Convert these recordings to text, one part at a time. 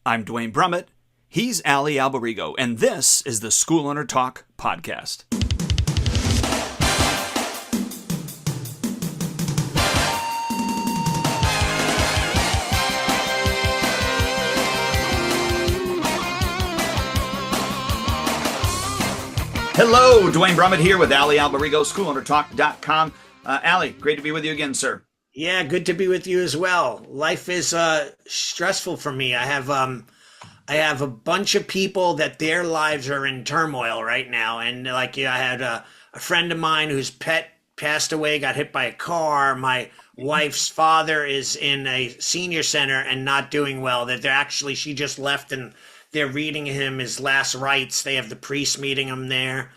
I'm Duane Brumitt. He's Allie Alberigo, and this is the School Owner Talk podcast. Hello, Duane Brumitt here with Allie Alberigo, schoolownertalk.com. Allie, great to be with you again, sir. Yeah, good to be with you as well. Life is stressful for me. I have a bunch of people that their lives are in turmoil right now, and I had a friend of mine whose pet passed away, got hit by a car. My wife's father is in a senior center and not doing well. She just left and they're reading him his last rites. They have the priest meeting him there.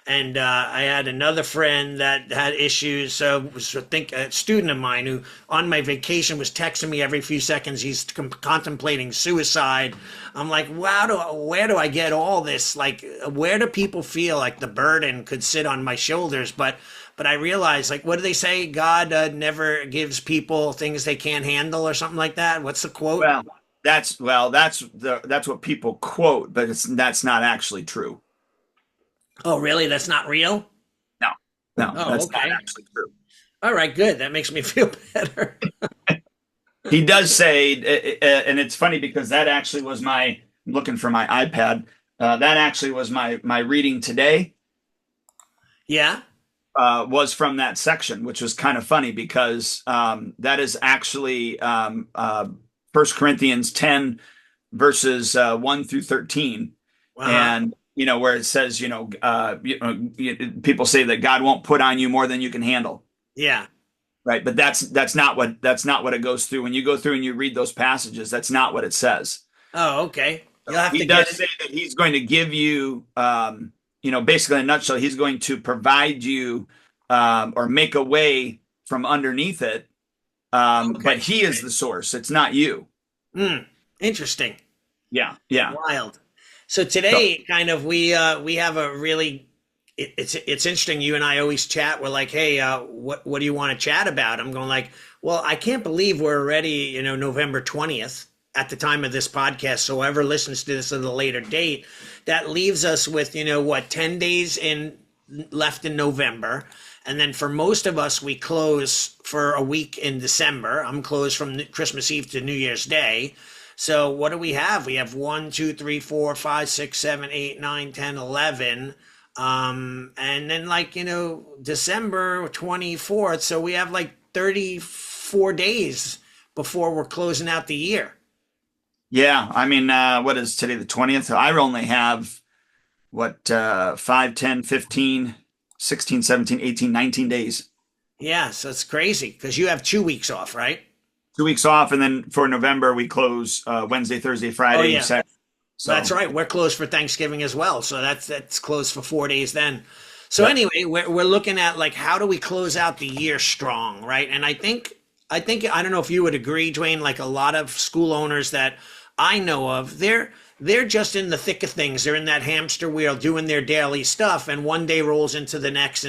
And I had another friend that had issues. So it was, a student of mine who on my vacation was texting me every few seconds. He's contemplating suicide. I'm like, wow, where do I get all this? Like, where do people feel like the burden could sit on my shoulders? But I realized, like, what do they say? God never gives people things they can't handle or something like that. What's the quote? That's what people quote, but that's not actually true. Oh, really? That's not real? No, that's not actually true. All right, good. That makes me feel better. He does say, and it's funny because that actually was I'm looking for my iPad. That actually was my reading today. Yeah. Was from that section, which was kind of funny because that is actually 1 Corinthians 10 verses 1 through 13. Uh-huh. And where it says, people say that God won't put on you more than you can handle. Yeah. Right. But that's not what it goes through. When you go through and you read those passages, that's not what it says. Oh, okay. He does say that he's going to give you, basically in a nutshell, he's going to provide you or make a way from underneath it. But he is the source. It's not you. Interesting. Yeah. Wild. So today, we have a really, it's interesting. You and I always chat. We're like, hey, what do you want to chat about? I'm going like, well, I can't believe we're already, November 20th at the time of this podcast. So whoever listens to this at a later date, that leaves us with, 10 days left in November. And then for most of us, we close for a week in December. I'm closed from Christmas Eve to New Year's Day. So what do we have? We have 1, 2, 3, 4, 5, 6, 7, 8, 9, 10, 11. And then December 24th. So we have 34 days before we're closing out the year. Yeah. I mean, what is today, the 20th? I only have 5, 10, 15, 16, 17, 18, 19 days. Yeah. So it's crazy because you have 2 weeks off, right? 2 weeks off, and then for November we close Wednesday, Thursday, Friday. Oh, yeah. Saturday. So that's right. We're closed for Thanksgiving as well, so that's closed for 4 days then. So anyway, we're looking at how do we close out the year strong, right? And I think I don't know if you would agree, Duane. Like a lot of school owners that I know of, they're just in the thick of things. They're in that hamster wheel doing their daily stuff, and one day rolls into the next,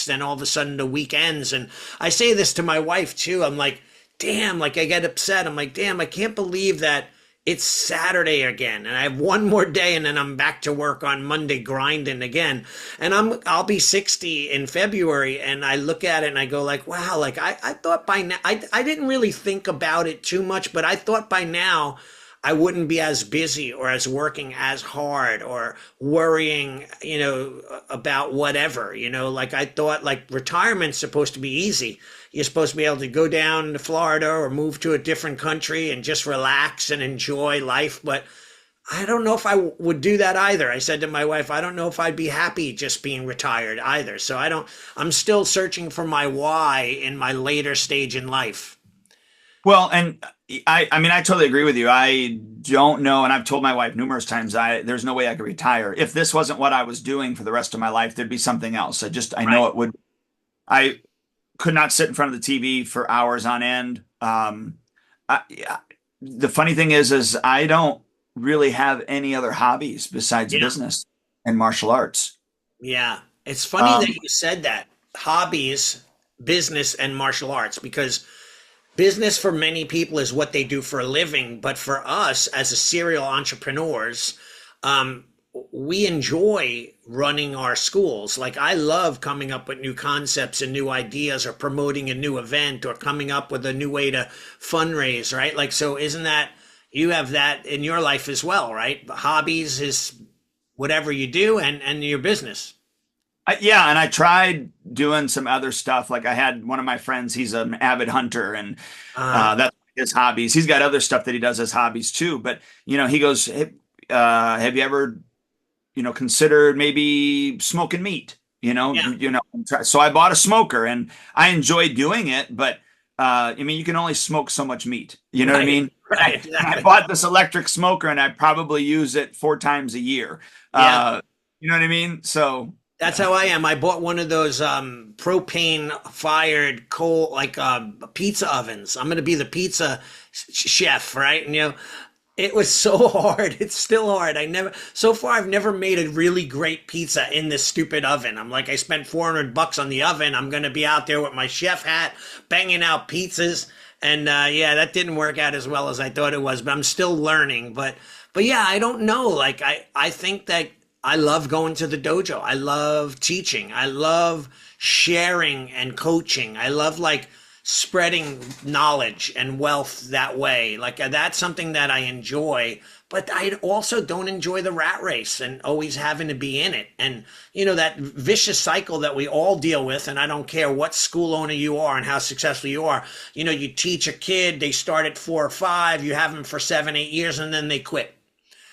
and all of a sudden the week ends. And I say this to my wife too. I'm like, damn, I get upset. I'm like, damn, I can't believe that it's Saturday again. And I have one more day and then I'm back to work on Monday grinding again. And I'll be 60 in February. And I look at it and I go wow, I thought by now, I didn't really think about it too much, but I thought by now I wouldn't be as busy or as working as hard or worrying, about whatever, I thought retirement's supposed to be easy. You're supposed to be able to go down to Florida or move to a different country and just relax and enjoy life. But I don't know if I would do that either. I said to my wife, I don't know if I'd be happy just being retired either. So I'm still searching for my why in my later stage in life. Well, and I mean, I totally agree with you. I don't know. And I've told my wife numerous times, there's no way I could retire. If this wasn't what I was doing for the rest of my life, there'd be something else. I know it would. I could not sit in front of the TV for hours on end. The funny thing is I don't really have any other hobbies besides business and martial arts. Yeah. It's funny that you said that. Hobbies, business, and martial arts, because business for many people is what they do for a living, but for us as a serial entrepreneurs, um, we enjoy running our schools. Like I love coming up with new concepts and new ideas, or promoting a new event, or coming up with a new way to fundraise, right? Like, so isn't that, you have that in your life as well, right? Hobbies is whatever you do, and your business. Yeah, and I tried doing some other stuff. Like I had one of my friends, he's an avid hunter, and Uh, that's his hobbies. He's got other stuff that he does as hobbies too. But he goes, hey, "Have you ever, considered maybe smoking meat?" yeah, So I bought a smoker, and I enjoy doing it. But I mean, you can only smoke so much meat. You know what I right, mean? right, I exactly. bought this electric smoker, and I probably use it 4 times a year. Yeah. You know what I mean? So. That's how I am. I bought one of those propane fired coal, like pizza ovens. I'm going to be the pizza chef, right? And it was so hard. It's still hard. So far I've never made a really great pizza in this stupid oven. I'm like, I spent $400 on the oven. I'm going to be out there with my chef hat banging out pizzas. And yeah, that didn't work out as well as I thought it was, but I'm still learning. But yeah, I don't know. Like I think that I love going to the dojo. I love teaching. I love sharing and coaching. I love like spreading knowledge and wealth that way. Like that's something that I enjoy, but I also don't enjoy the rat race and always having to be in it. And that vicious cycle that we all deal with, and I don't care what school owner you are and how successful you are. You teach a kid, they start at 4 or 5, you have them for 7, 8 years, and then they quit,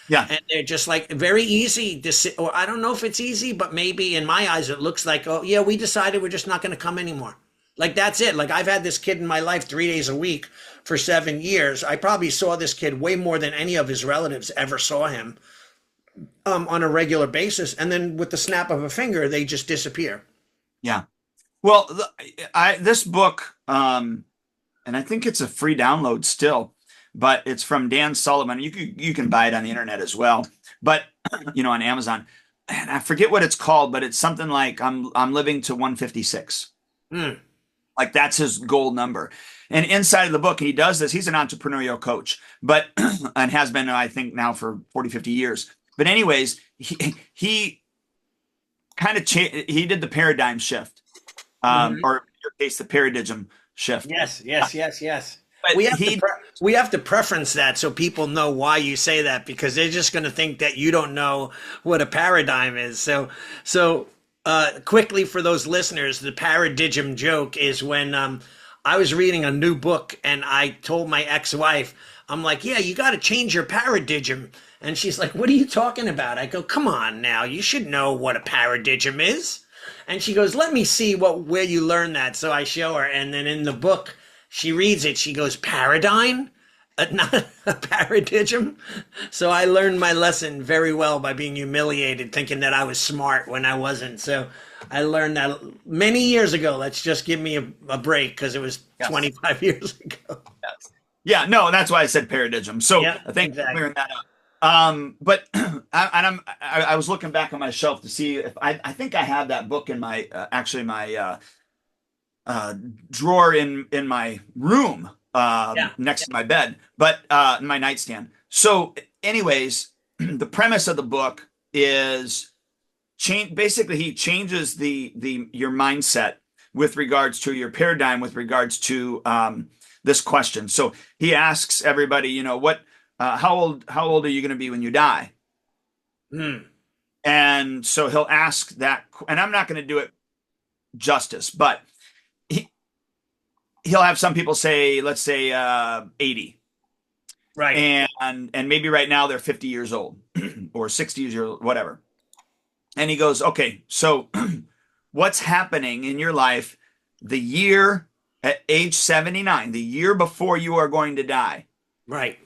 Yeah. and they're just like very easy to sit, or I don't know if it's easy, but maybe in my eyes it looks like, oh yeah, we decided we're just not going to come anymore. Like that's it. Like I've had this kid in my life 3 days a week for 7 years. I probably saw this kid way more than any of his relatives ever saw him, on a regular basis, and then with the snap of a finger they just disappear. Yeah. Well, this book, and I think it's a free download still, but it's from Dan Sullivan. You can buy it on the internet as well, but on Amazon. And I forget what it's called, but it's something like I'm living to 156. Hmm. Like that's his goal number. And inside of the book, he does this. He's an entrepreneurial coach, but and has been, I think, now for 40, 50 years. But anyways, he kind of he did the paradigm shift, Hmm. or in your case, the paradigm shift. Yes, yes, yes, yes. But We have to he, we have to preference that so people know why you say that, because they're just going to think that you don't know what a paradigm is. So quickly for those listeners, the paradigm joke is when I was reading a new book and I told my ex-wife, I'm like, "Yeah, you got to change your paradigm." And she's like, "What are you talking about?" I go, "Come on now, you should know what a paradigm is." And she goes, "Let me see where you learned that." So I show her, and then in the book, she reads it. She goes, "Paradigm, not a paradigm." So I learned my lesson very well by being humiliated, thinking that I was smart when I wasn't. So I learned that many years ago. Let's just give me a break, because it was yes, 25 years ago. yes, yeah, no, that's why I said paradigm. So Yeah, I think exactly. clearing that up. But I was looking back on my shelf to see if I think I have that book in my actually my uh, drawer in my room, Yeah. next to my bed, but in my nightstand. So, anyways, the premise of the book is change. Basically, he changes the your mindset with regards to your paradigm with regards to this question. So he asks everybody, what, how old are you going to be when you die? Hmm. And so he'll ask that, and I'm not going to do it justice, but he, he'll have some people say, let's say 80, Right. and maybe right now they're 50 years old or 60 years old, whatever. And he goes, okay, so what's happening in your life the year at age 79, the year before you are going to die? Right.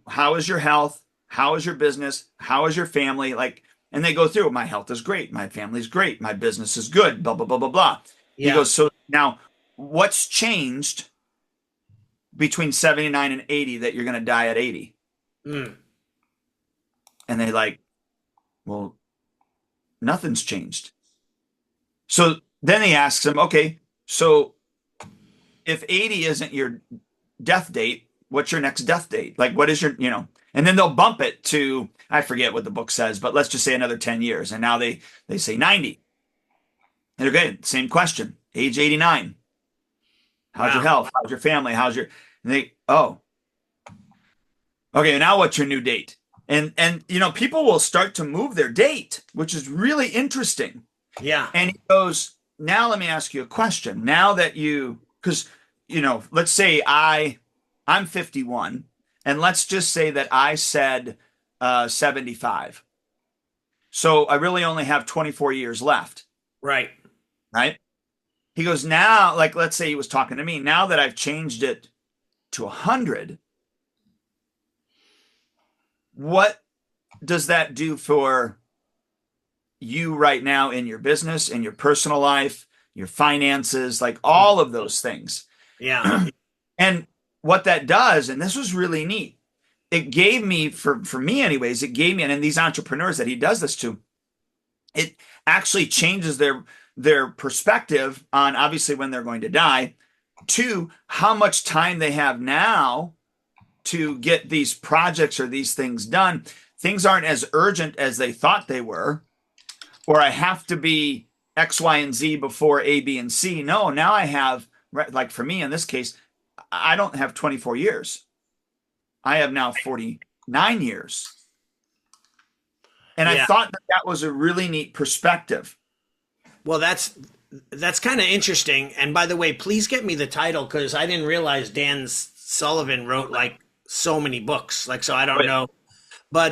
How is your health? How is your business? How is your family? Like, and they go through, my health is great, my family's great, my business is good, blah blah blah blah blah. He Yeah. goes, so now what's changed between 79 and 80 that you're going to die at 80? Hmm. And they like, well, nothing's changed. So then he asks him, okay, so if 80 isn't death date. What's your next death date? Like, what is your, and then they'll bump it to, I forget what the book says, but let's just say another 10 years. And now they say 90. And okay, same question. Age 89. How's your Wow. health? How's your family? And oh, okay, now what's your new date? And people will start to move their date, which is really interesting. Yeah. And he goes, now let me ask you a question. Now that because let's say I'm 51, and let's just say that I said 75. So I really only have 24 years left, Right. right? He goes, now, like, let's say he was talking to me. Now that I've changed it to 100, what does that do for you right now in your business, in your personal life, your finances, like all of those things? Yeah. And what that does, and this was really neat, it gave me, for me anyways, it gave me, and these entrepreneurs that he does this to, it actually changes their perspective on obviously when they're going to die, to how much time they have now to get these projects or these things done. Things aren't as urgent as they thought they were, or I have to be X, Y, and Z before A, B, and C. No, now I have, like for me in this case, I don't have 24 years. I have now 49 years. And I Yeah. thought that was a really neat perspective. Well, that's kind of interesting. And by the way, please get me the title because I didn't realize Dan Sullivan wrote like so many books. Like, so I don't But know. But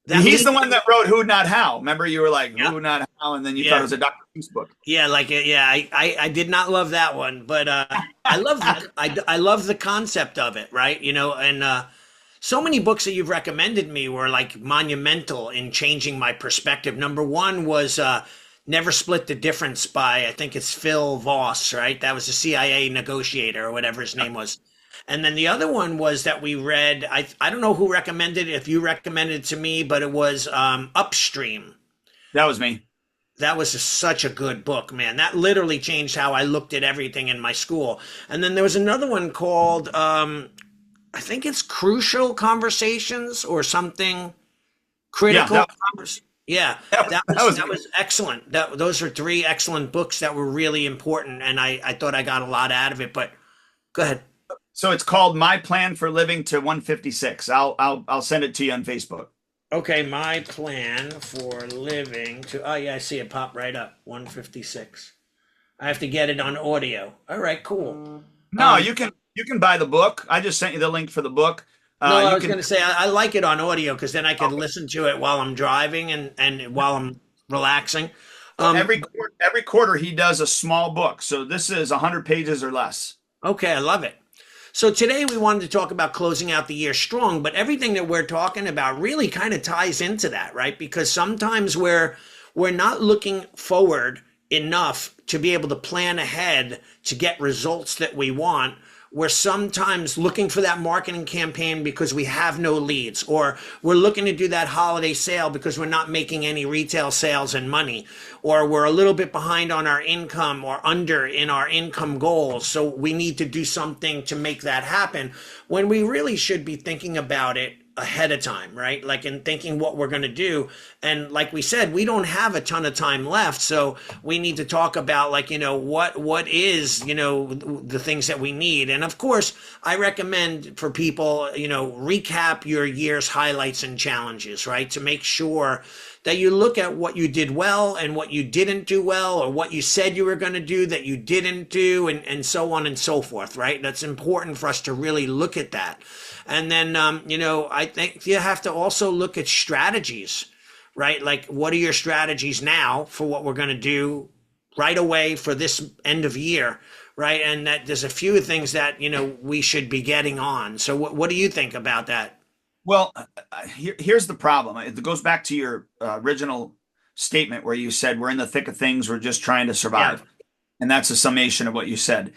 that he's leads, the one that wrote Who Not How. Remember, you were like, yeah, Who Not How, and then you thought it yeah, was a Dr. Seuss book. yeah, like yeah, I did not love that one, but I love I love the concept of it, right? And so many books that you've recommended me were like monumental in changing my perspective. Number one was Never Split the Difference by, I think it's Phil Voss, right? That was a CIA negotiator or whatever his name was. And then the other one was that we read, I don't know who recommended it, if you recommended it to me, but it was Upstream. That was me. That was such a good book, man. That literally changed how I looked at everything in my school. And then there was another one called, I think it's Crucial Conversations or something. Yeah, Critical Conversations. Yeah, that that was was that good. was excellent. Those are three excellent books that were really important, and I thought I got a lot out of it. But go ahead. So it's called My Plan for Living to 156. I'll send it to you on Facebook. Okay, my plan for living to. Oh yeah, I see it pop right up. 156. I have to get it on audio. All right, cool. No, Um, you can buy the book. I just sent you the link for the book. no, I You was can going to say I like it on audio because then I can listen to it while I'm driving and while I'm relaxing. so Um, every quarter he does a small book. So this is 100 pages or less. okay, I love it. So today we wanted to talk about closing out the year strong, but everything that we're talking about really kind of ties into that, right? Because sometimes we're not looking forward enough to be able to plan ahead to get results that we want. We're sometimes looking for that marketing campaign because we have no leads, or we're looking to do that holiday sale because we're not making any retail sales and money, or we're a little bit behind on our income or under in our income goals. So we need to do something to make that happen when we really should be thinking about it ahead of time, right? Like in thinking what we're going to do. And like we said, we don't have a ton of time left. So we need to talk about like, what is, the things that we need. And of course, I recommend for people, recap your year's highlights and challenges, right? To make sure that you look at what you did well and what you didn't do well, or what you said you were going to do that you didn't do, and so on and so forth, right? That's important for us to really look at that. And then, I think you have to also look at strategies, right? Like, what are your strategies now for what we're going to do right away for this end of year, right? And that there's a few things that, we should be getting on. So what do you think about that? Well, here's the problem. It goes back to your original statement where you said we're in the thick of things. We're just trying to Yeah. survive. And that's a summation of what you said.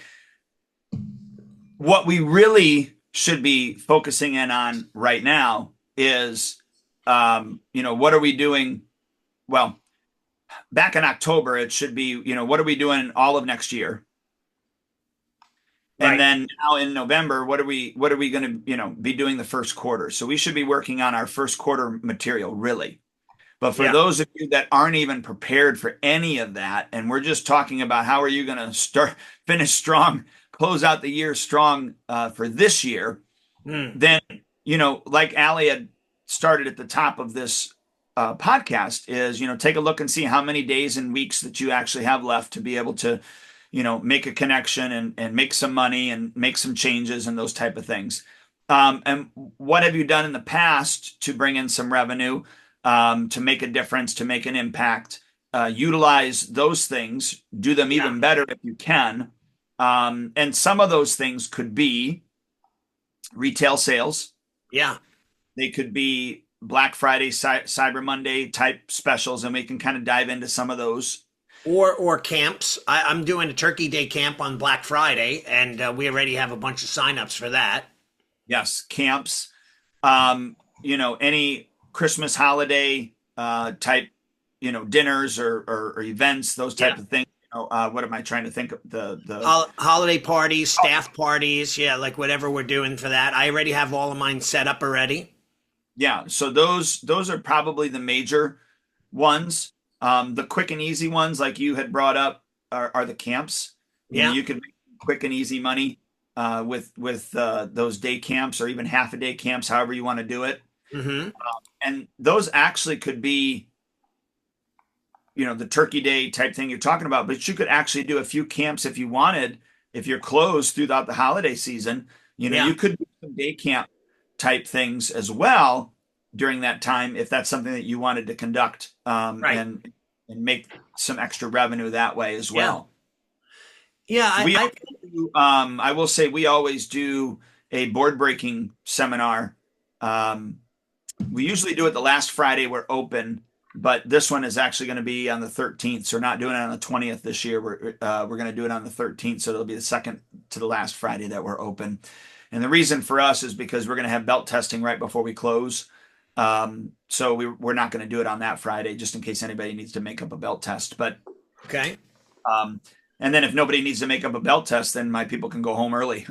What we really should be focusing in on right now is, what are we doing? Well, back in October, it should be, what are we doing all of next year? And Right. then now in November, what are we going to, be doing the first quarter? So we should be working on our first quarter material, really. But for Yeah. those of you that aren't even prepared for any of that, and we're just talking about how are you going to finish strong, close out the year strong for this year, Mm. then, like Allie had started at the top of this podcast, is, take a look and see how many days and weeks that you actually have left to be able to, make a connection and make some money and make some changes and those type of things. And what have you done in the past to bring in some revenue, to make a difference, to make an impact? Utilize those things, do them Yeah. even better if you can. And some of those things could be retail sales. Yeah. They could be Black Friday, Cyber Monday type specials, and we can kind of dive into some of those. Or camps. I'm doing a Turkey Day camp on Black Friday, and we already have a bunch of signups for that. Yes, camps, any Christmas holiday type, dinners or events, those Yeah. type of things. What am I trying to think of? The Holiday parties, staff parties, yeah, like whatever we're doing for that. I already have all of mine set up already. Yeah, so those are probably the major ones. The quick and easy ones, like you had brought up, are the camps. Yeah. You can make quick and easy money with those day camps or even half a day camps, however you want to do it. Mm-hmm. And those actually could be, the Turkey Day type thing you're talking about, but you could actually do a few camps if you wanted. If you're closed throughout the holiday season, Yeah. you could do some day camp type things as well during that time if that's something that you wanted to conduct, Right. and make some extra revenue that way as Yeah. well. Yeah. We I will say we always do a board breaking seminar. Um, we usually do it the last Friday we're open, but this one is actually going to be on the 13th. So we're not doing it on the 20th this year. We're going to do it on the 13th. So it'll be the second to the last Friday that we're open. And the reason for us is because we're going to have belt testing right before we close. So we're not going to do it on that Friday, just in case anybody needs to make up a belt test. But Okay. um, and then if nobody needs to make up a belt test, then my people can go home early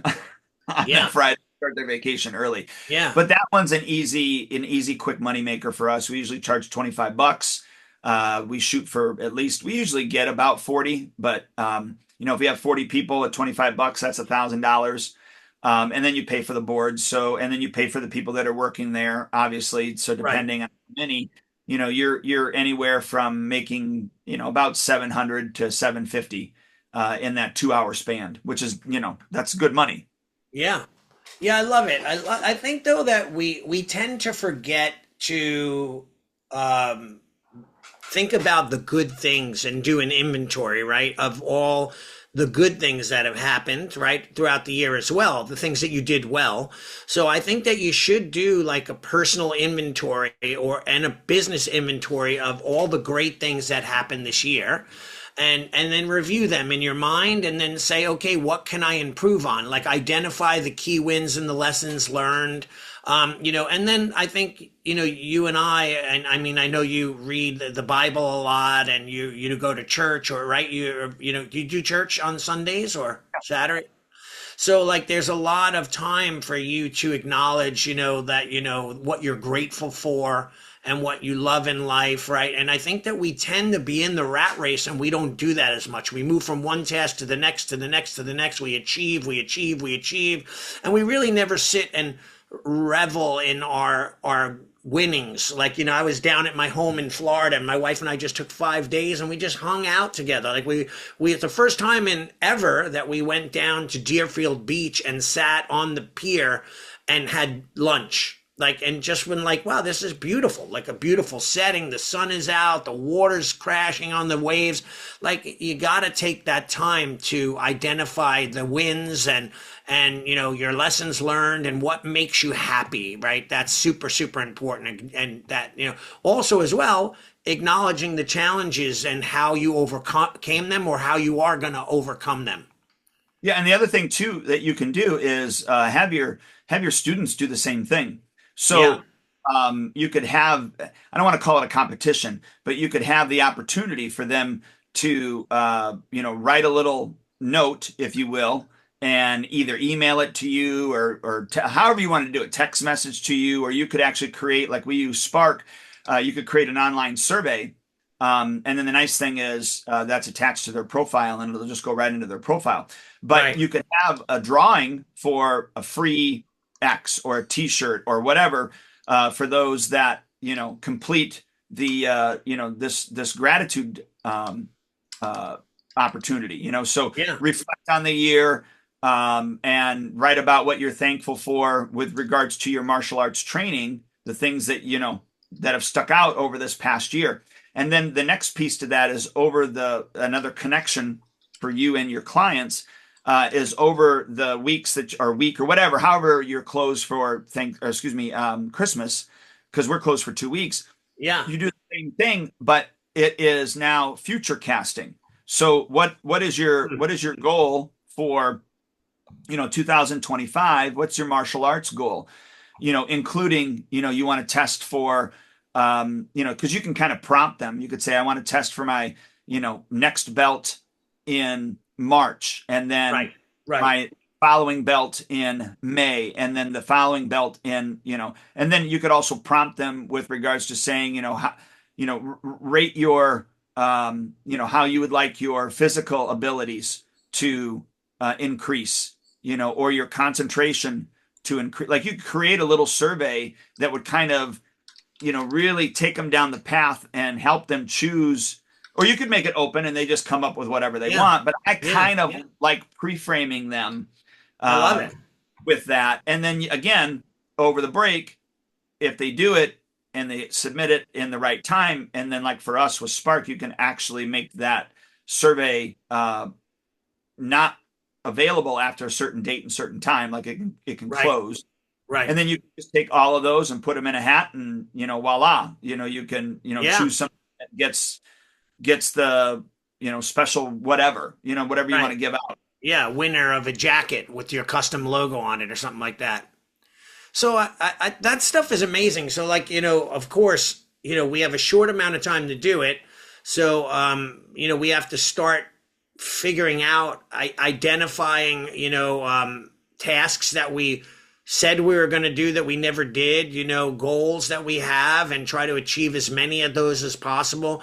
on Yeah. that Friday, start their vacation early. Yeah. But that one's an easy, quick money maker for us. We usually charge $25. We shoot for at least, we usually get about 40, but if we have 40 people at $25, that's $1,000. And then you pay for the board. And then you pay for the people that are working there, obviously. So Right. depending on how many, you're anywhere from making, about 700 to 750 in that 2 hour span, which is, that's good money. Yeah. Yeah, I love it. I think though that we tend to forget to um, think about the good things and do an inventory, right, of all the good things that have happened, right, throughout the year as well, the things that you did well. So I think that you should do like a personal inventory and a business inventory of all the great things that happened this year. And then review them in your mind and then say, okay, what can I improve on? Like identify the key wins and the lessons learned. And then I think, you and and I mean, I know you read the Bible a lot and you go to church or right. Do you do church on Sundays or Saturday? So like there's a lot of time for you to acknowledge, that, what you're grateful for and what you love in life, right? And I think that we tend to be in the rat race and we don't do that as much. We move from one task to the next, to the next, to the next. We achieve, we achieve, we achieve. And we really never sit and revel in our winnings. Like, I was down at my home in Florida and my wife and I just took 5 days and we just hung out together. Like we it's the first time in ever that we went down to Deerfield Beach and sat on the pier and had lunch. Like, and just when like, wow, this is beautiful, like a beautiful setting. The sun is out, the water's crashing on the waves. Like you got to take that time to identify the wins and your lessons learned and what makes you happy, right? That's super, super important. And that, also as well, acknowledging the challenges and how you overcame them or how you are going to overcome them. Yeah, and the other thing too that you can do is have your students do the same thing. Yeah. So you could have, I don't want to call it a competition, but you could have the opportunity for them to write a little note, if you will, and either email it to you or however you want to do it, text message to you, or you could actually create, like we use Spark, you could create an online survey. And then the nice thing is that's attached to their profile and it'll just go right into their profile. But Right. you could have a drawing for a free X or a t-shirt or whatever for those that, complete the, this gratitude uh, opportunity, so Yeah. reflect on the year and write about what you're thankful for with regards to your martial arts training, the things that, that have stuck out over this past year. And then the next piece to that is over another connection for you and your clients is over the weeks that are week or whatever, however you're closed for Christmas, because we're closed for 2 weeks. Yeah. You do the same thing, but it is now future casting. So what is your goal for 2025? What's your martial arts goal? Including, you want to test for, because you can kind of prompt them. You could say, I want to test for my, next belt in March, and then Right. Right. my following belt in May, and then the following belt in, and then you could also prompt them with regards to saying, how, rate your, how you would like your physical abilities to increase, or your concentration to increase. Like you could create a little survey that would kind of, really take them down the path and help them choose. Or you could make it open and they just come up with whatever they Yeah. want. But I Yeah. kind of like pre-framing them I love uh, it. with that. And then again, over the break, if they do it and they submit it in the right time, and then like for us with Spark, you can actually make that survey not available after a certain date and certain time, like it can Right. close. Right. And then you can just take all of those and put them in a hat, and voila, you can Yeah. choose something that gets the special whatever you want Right. to give out. Yeah. Winner of a jacket with your custom logo on it or something like that. So that stuff is amazing. So like, of course, we have a short amount of time to do it. So, we have to start figuring out, identifying, tasks that we said we were going to do that we never did, goals that we have, and try to achieve as many of those as possible.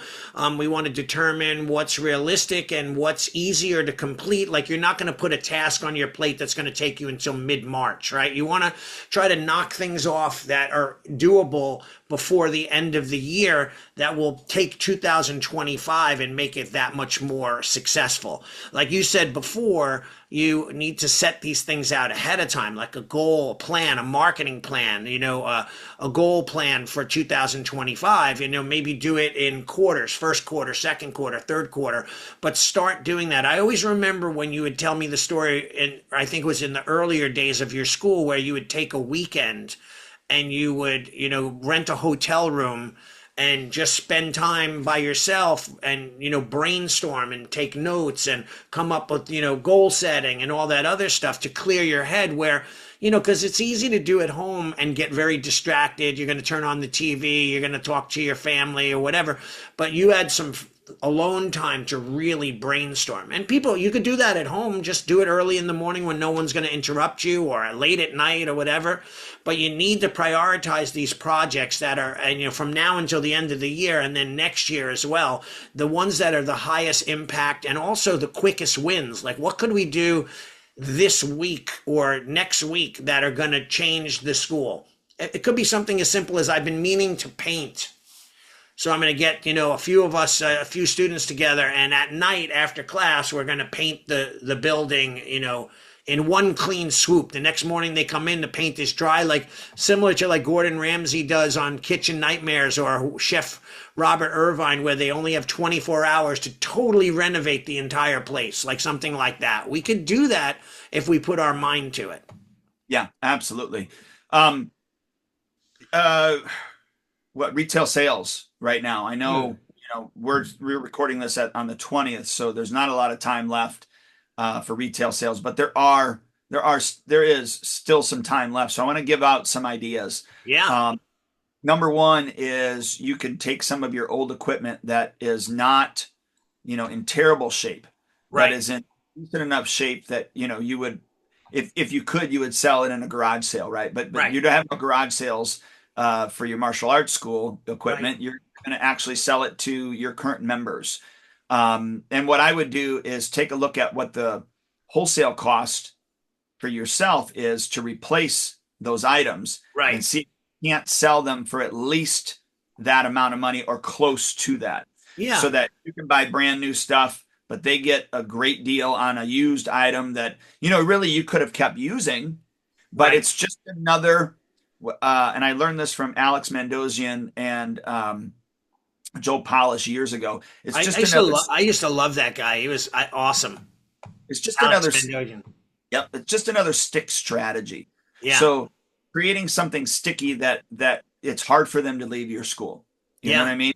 We want to determine what's realistic and what's easier to complete. Like you're not going to put a task on your plate that's going to take you until mid-March, right? You want to try to knock things off that are doable before the end of the year that will take 2025 and make it that much more successful. Like you said before, you need to set these things out ahead of time, like a goal, a plan, a marketing plan, a goal plan for 2025, maybe do it in quarters, first quarter, second quarter, third quarter, but start doing that. I always remember when you would tell me the story, and I think it was in the earlier days of your school, where you would take a weekend and you would, rent a hotel room and just spend time by yourself and, brainstorm and take notes and come up with, goal setting and all that other stuff to clear your head where, because it's easy to do at home and get very distracted. You're going to turn on the TV, you're going to talk to your family or whatever, but you had some alone time to really brainstorm. And people, you could do that at home, just do it early in the morning when no one's going to interrupt you, or late at night or whatever. But you need to prioritize these projects that are, and from now until the end of the year, and then next year as well, the ones that are the highest impact and also the quickest wins. Like what could we do this week or next week that are going to change the school? It could be something as simple as, I've been meaning to paint. So I'm going to get, a few of us, a few students together, and at night after class, we're going to paint the building, in one clean swoop. The next morning they come in, the paint is dry, like similar to like Gordon Ramsay does on Kitchen Nightmares, or Chef Robert Irvine, where they only have 24 hours to totally renovate the entire place, like something like that. We could do that if we put our mind to it. Yeah, absolutely. Um, uh, what retail sales right now? I know, we're recording this on the 20th, so there's not a lot of time left for retail sales, but there is still some time left. So I want to give out some ideas. Yeah. Number one is you can take some of your old equipment that is not, in terrible shape, that Right. is in decent enough shape that you would, if you could, you would sell it in a garage sale, right? But Right. you don't have no garage sales for your martial arts school Right. equipment. You're going to actually sell it to your current members. And what I would do is take a look at what the wholesale cost for yourself is to replace those items and Right. see if you can't sell them for at least that amount of money or close to that Yeah. so that you can buy brand new stuff, but they get a great deal on a used item that, really you could have kept using, but Right. it's just another, and I learned this from Alex Mandozian and Joe Polish years ago. It's I just another, I used to love that guy. He was awesome. it's just Alex another Bendogen. Yep, it's just another stick strategy. Yeah. So creating something sticky that it's hard for them to leave your school. You know what Yeah. I mean?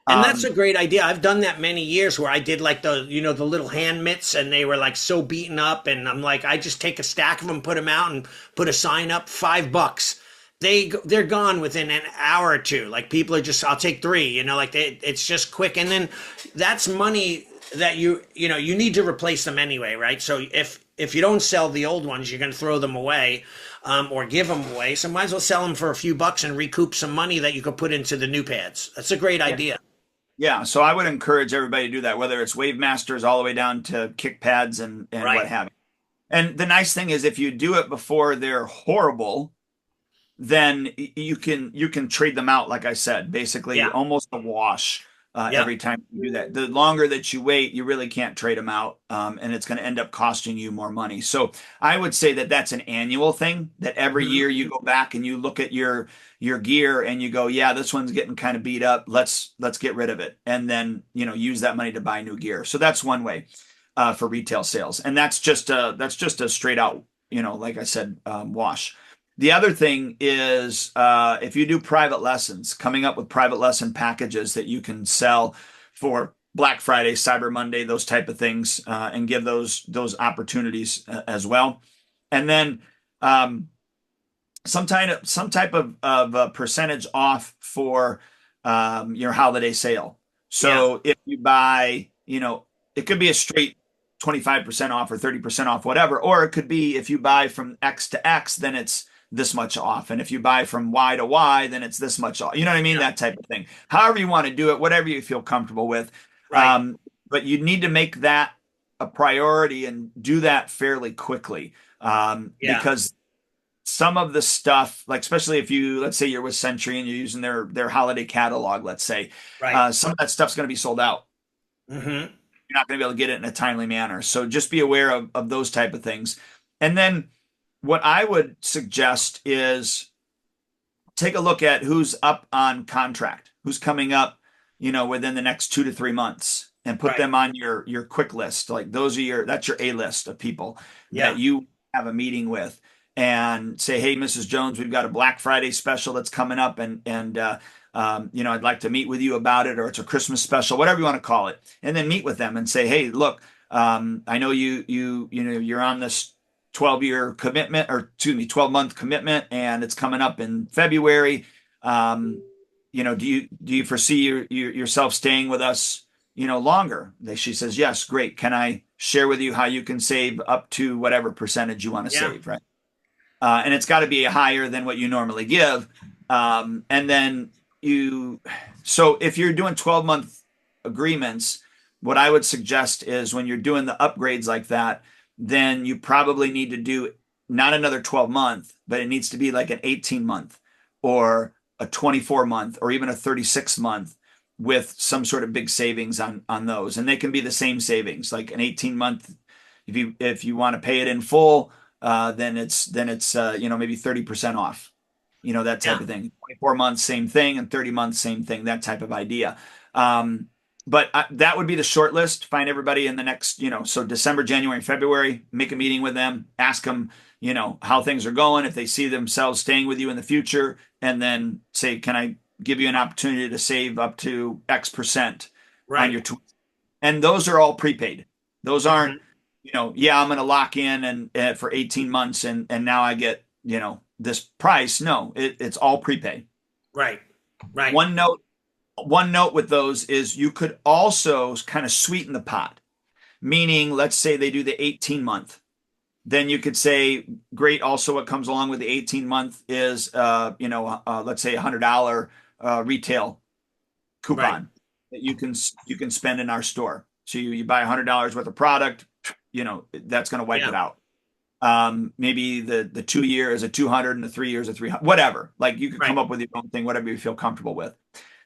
And that's a Um, great idea. I've done that many years where I did like the little hand mitts and they were like so beaten up. And I'm like, I just take a stack of them, put them out and put a sign up, $5. They're gone within an hour or two. Like people are just, I'll take three, like it's just quick. And then that's money that you need to replace them anyway, right? So if you don't sell the old ones, you're going to throw them away, or give them away. So might as well sell them for a few bucks and recoup some money that you could put into the new pads. That's a great yeah, idea. yeah. So I would encourage everybody to do that, whether it's Wave Masters all the way down to kick pads and what Right. have you. And the nice thing is if you do it before they're horrible, then you can trade them out, like I said, basically Yeah. almost a wash Yeah. every time you do that. The longer that you wait, you really can't trade them out, and it's going to end up costing you more money. So I would say that that's an annual thing. That every Mhm. year you go back and you look at your gear and you go, yeah, this one's getting kind of beat up. Let's get rid of it, and then use that money to buy new gear. So that's one way for retail sales, and that's just a straight out, like I said, wash. The other thing is if you do private lessons, coming up with private lesson packages that you can sell for Black Friday, Cyber Monday, those type of things, and give those opportunities as well. And then um, some type of percentage off for your holiday sale. Yeah. So if you buy, it could be a straight 25% off or 30% off, whatever, or it could be if you buy from X to X, then it's this much off. And if you buy from Y to Y, then it's this much off. You know what I mean? Yeah. That type of thing. However you want to do it, whatever you feel comfortable with. Right. But you need to make that a priority and do that fairly quickly. Yeah. Because some of the stuff, like especially if let's say you're with Century and you're using their holiday catalog, let's say, Right. some of that stuff's going to be sold out. Hmm. You're not going to be able to get it in a timely manner. So just be aware of those type of things. And then what I would suggest is take a look at who's up on contract, who's coming up, within the next 2 to 3 months, and put Right. them on your quick list. Like that's your A list of people that Yeah. you have a meeting with, and say, hey, Mrs. Jones, we've got a Black Friday special that's coming up, and I'd like to meet with you about it, or it's a Christmas special, whatever you want to call it, and then meet with them and say, hey, look, I know you're on this 12-year commitment, or excuse me, 12-month commitment, and it's coming up in February. Do you foresee yourself staying with us, longer? She says, yes, great. Can I share with you how you can save up to whatever percentage you want to Yeah. save, right? And it's got to be higher than what you normally give. And then so if you're doing 12-month agreements, what I would suggest is when you're doing the upgrades like that, then you probably need to do not another 12-month, but it needs to be like an 18-month or a 24-month or even a 36-month with some sort of big savings on those. And they can be the same savings, like an 18-month. If you want to pay it in full, then it's maybe 30% off, that type Yeah. of thing. 24 months, same thing, and 30 months, same thing, that type of idea. But that would be the short list. Find everybody in the next, so December, January, February, make a meeting with them, ask them, how things are going, if they see themselves staying with you in the future, and then say, can I give you an opportunity to save up to X% on Right. your tool? And those are all prepaid. Those aren't, Hmm. yeah, I'm going to lock in and for 18 months and now I get, this price. No, it's all prepaid. Right. Right. One note with those is you could also kind of sweeten the pot. Meaning, let's say they do the 18-month. Then you could say, great. Also, what comes along with the 18-month is, let's say $100 retail Right. coupon that you can spend in our store. So you buy $100 worth of product, that's going to wipe Yeah. it out. Maybe the 2 year is a 200 and the 3 years a 300, whatever. Like you could Right. come up with your own thing, whatever you feel comfortable with.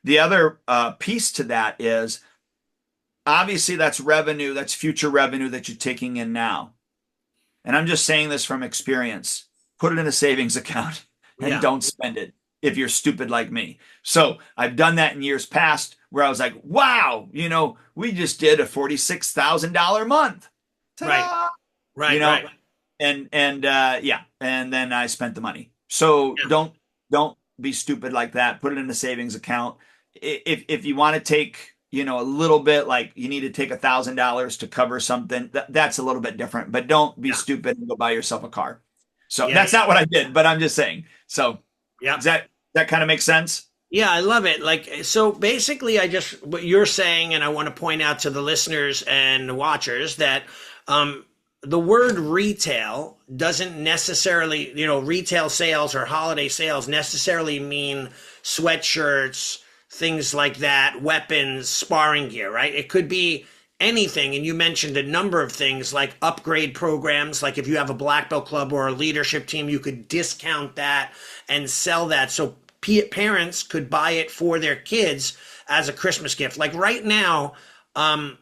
The other piece to that is obviously that's revenue, that's future revenue that you're taking in now. And I'm just saying this from experience. Put it in a savings account and Yeah. don't spend it if you're stupid like me. So I've done that in years past where I was like, wow, we just did a $46,000 month. Right. Ta-da! You Right. know, Right. and yeah, and then I spent the money. So Yeah. don't be stupid like that. Put it in a savings account. If you want to take, a little bit, like you need to take $1,000 to cover something, that's a little bit different. But don't be Yeah. stupid and go buy yourself a car. So Yeah. that's not what I did, but I'm just saying. So Yeah. does that kind of make sense? Yeah, I love it. Like, so basically, what you're saying, and I want to point out to the listeners and watchers that the word retail doesn't necessarily, retail sales or holiday sales necessarily mean sweatshirts, things like that, weapons, sparring gear, right? It could be anything. And you mentioned a number of things like upgrade programs. Like if you have a black belt club or a leadership team, you could discount that and sell that. So parents could buy it for their kids as a Christmas gift. Like right now, I'm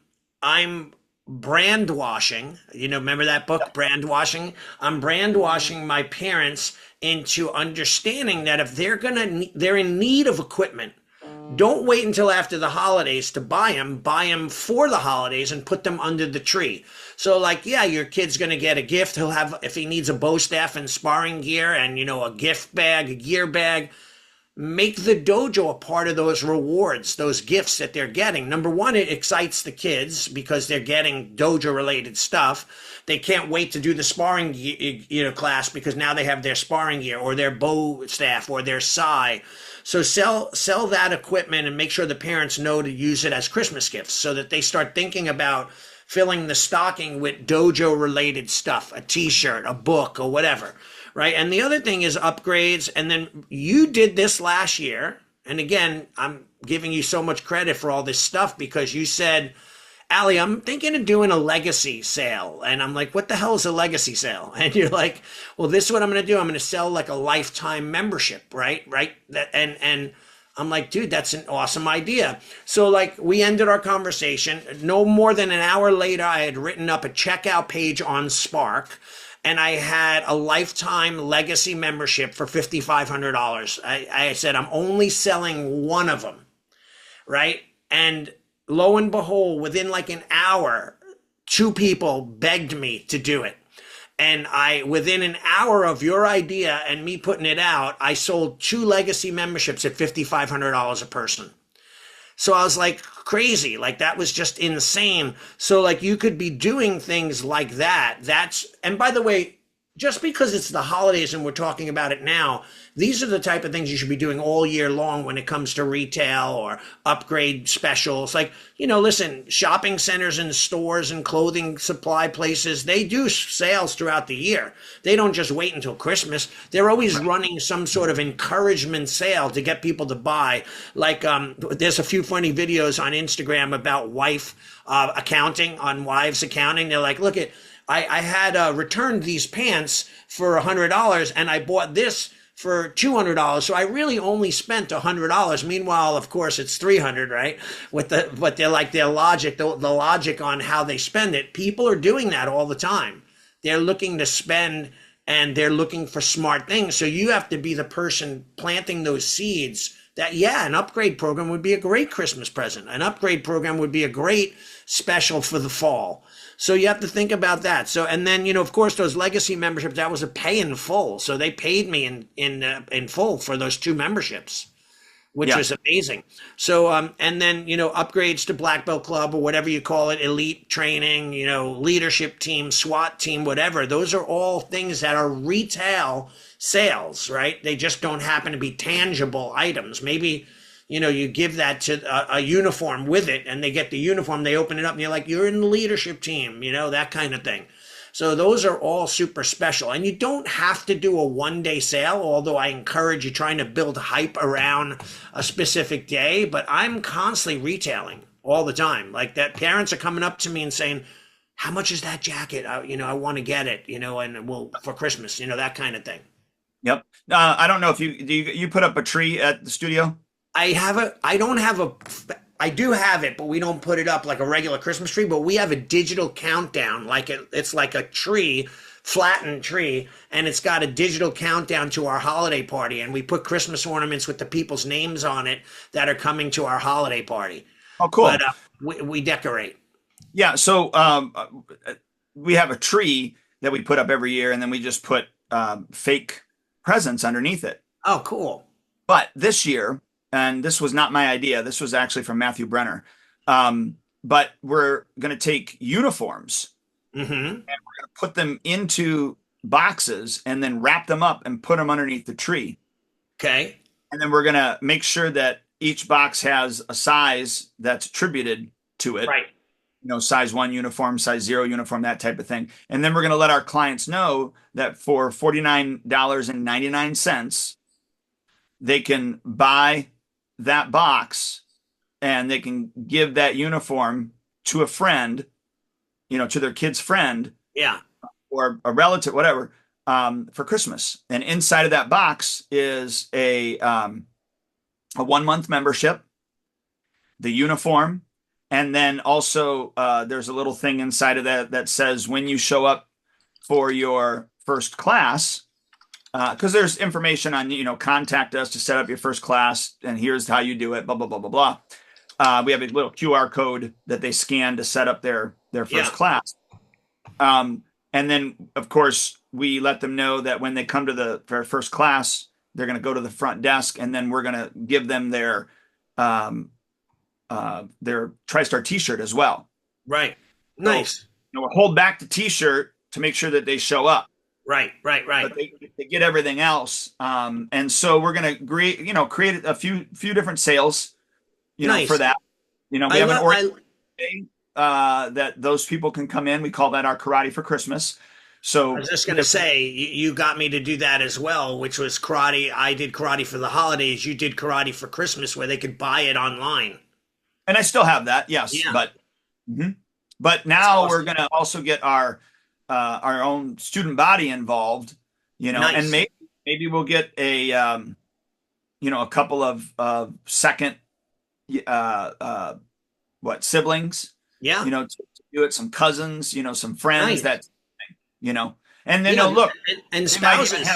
brand washing. Remember that book, Brand Washing? I'm brand washing my parents into understanding that if they're in need of equipment, don't wait until after the holidays to buy them. Buy them for the holidays and put them under the tree. So, like, yeah, your kid's going to get a gift. He'll have, if he needs a bow staff and sparring gear and, a gift bag, a gear bag, make the dojo a part of those rewards, those gifts that they're getting. Number one, it excites the kids because they're getting dojo related stuff. They can't wait to do the sparring class because now they have their sparring gear or their bow staff or their sai. So sell that equipment and make sure the parents know to use it as Christmas gifts so that they start thinking about filling the stocking with dojo related stuff, a t-shirt, a book, or whatever. Right. And the other thing is upgrades. And then you did this last year. And again, I'm giving you so much credit for all this stuff because you said, Allie, I'm thinking of doing a legacy sale. And I'm like, what the hell is a legacy sale? And you're like, well, this is what I'm going to do. I'm going to sell like a lifetime membership. Right. And I'm like, dude, that's an awesome idea. So like we ended our conversation. No more than an hour later, I had written up a checkout page on Spark. And I had a lifetime legacy membership for $5,500. I said, I'm only selling one of them, right? And lo and behold, within like an hour, 2 people begged me to do it. And within an hour of your idea and me putting it out, I sold 2 legacy memberships at $5,500 a person. So I was like crazy, like that was just insane. So like you could be doing things like that. And by the way, just because it's the holidays and we're talking about it now, these are the type of things you should be doing all year long when it comes to retail or upgrade specials. Like, listen, shopping centers and stores and clothing supply places, they do sales throughout the year. They don't just wait until Christmas. They're always running some sort of encouragement sale to get people to buy. Like, there's a few funny videos on Instagram about accounting, on wives accounting. They're like, look I had returned these pants for $100 and I bought this for $200. So I really only spent $100. Meanwhile, of course, it's $300, right? But they're like their logic, the logic on how they spend it. People are doing that all the time. They're looking to spend and they're looking for smart things. So you have to be the person planting those seeds that, yeah, an upgrade program would be a great Christmas present. An upgrade program would be a great special for the fall. So you have to think about that. So, and then, of course, those legacy memberships, that was a pay in full. So they paid me in full for those 2 memberships, which was amazing. So, and then, upgrades to Black Belt Club or whatever you call it, elite training, leadership team, SWAT team, whatever. Those are all things that are retail sales, right? They just don't happen to be tangible items. Maybe you give that to a uniform with it, and they get the uniform, they open it up, and you're like, you're in the leadership team, that kind of thing. So those are all super special. And you don't have to do a 1 day sale, although I encourage you trying to build hype around a specific day. But I'm constantly retailing all the time. Like that, parents are coming up to me and saying, how much is that jacket? I want to get it, and for Christmas, that kind of thing. Yep. I don't know if you put up a tree at the studio? I do have it, but we don't put it up like a regular Christmas tree, but we have a digital countdown. It's like a tree, flattened tree, and it's got a digital countdown to our holiday party. And we put Christmas ornaments with the people's names on it that are coming to our holiday party. Oh, cool. But we decorate. Yeah. So we have a tree that we put up every year, and then we just put fake presents underneath it. Oh, cool. But this year, and this was not my idea, this was actually from Matthew Brenner. But we're going to take uniforms and we're going to put them into boxes and then wrap them up and put them underneath the tree. Okay. And then we're going to make sure that each box has a size that's attributed to it. Right. Size 1 uniform, size 0 uniform, that type of thing. And then we're going to let our clients know that for $49.99, they can buy that box and they can give that uniform to a friend, to their kid's friend. Yeah. Or a relative, whatever, for Christmas. And inside of that box is a 1-month membership, the uniform, and then also there's a little thing inside of that says when you show up for your first class, because there's information on, contact us to set up your first class, and here's how you do it, blah, blah, blah, blah, blah. We have a little QR code that they scan to set up their first class. And then, of course, we let them know that when they come to their first class, they're going to go to the front desk, and then we're going to give them their TriStar T-shirt as well. Right. Nice. So, we'll hold back the T-shirt to make sure that they show up. Right. But they get everything else, and so we're going to create a few different sales, nice. For that. We have an orientation day that those people can come in. We call that our karate for Christmas. So I was just going to say, you got me to do that as well, which was karate. I did karate for the holidays. You did karate for Christmas, where they could buy it online. And I still have that, yes. Yeah. But now awesome. We're going to also get our own student body involved, nice. And maybe we'll get a a couple of second siblings, to do it, some cousins, some friends, nice. and then look, and spouses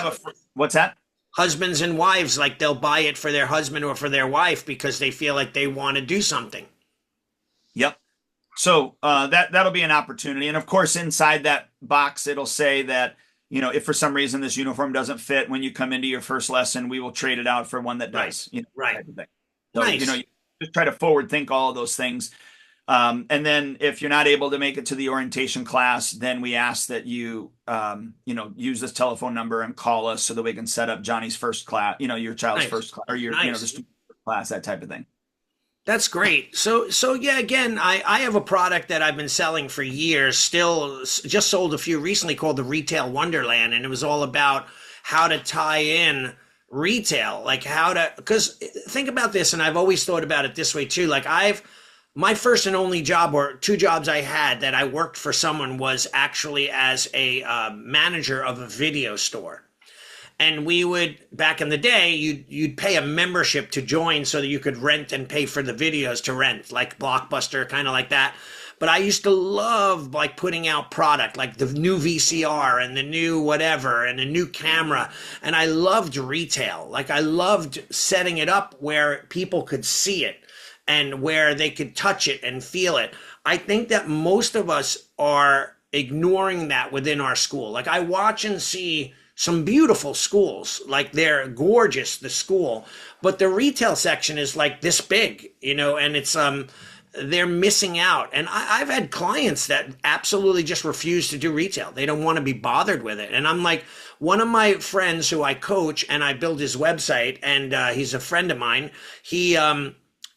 what's that? Husbands and wives, like they'll buy it for their husband or for their wife because they feel like they want to do something. Yep. So that'll be an opportunity. And of course, inside that box, it'll say that, if for some reason this uniform doesn't fit when you come into your first lesson, we will trade it out for one that does. Right. Type of thing. So, nice. You just try to forward think all of those things. And then if you're not able to make it to the orientation class, then we ask that you, use this telephone number and call us so that we can set up Johnny's first class, your child's nice. first class, or your, nice. the student class, that type of thing. That's great. So yeah, again, I have a product that I've been selling for years, still just sold a few recently, called the Retail Wonderland. And it was all about how to tie in retail, because think about this. And I've always thought about it this way too. My first and only job, or 2 jobs I had that I worked for someone, was actually as a manager of a video store. And we would, back in the day, you'd pay a membership to join so that you could rent and pay for the videos to rent, like Blockbuster, kind of like that. But I used to love putting out product, like the new VCR and the new whatever and a new camera. And I loved retail. I loved setting it up where people could see it and where they could touch it and feel it. I think that most of us are ignoring that within our school. I watch and see some beautiful schools, they're gorgeous, the school, but the retail section is this big, and it's they're missing out. And I've had clients that absolutely just refuse to do retail. They don't want to be bothered with it. And I'm like, one of my friends who I coach and I build his website, and he's a friend of mine.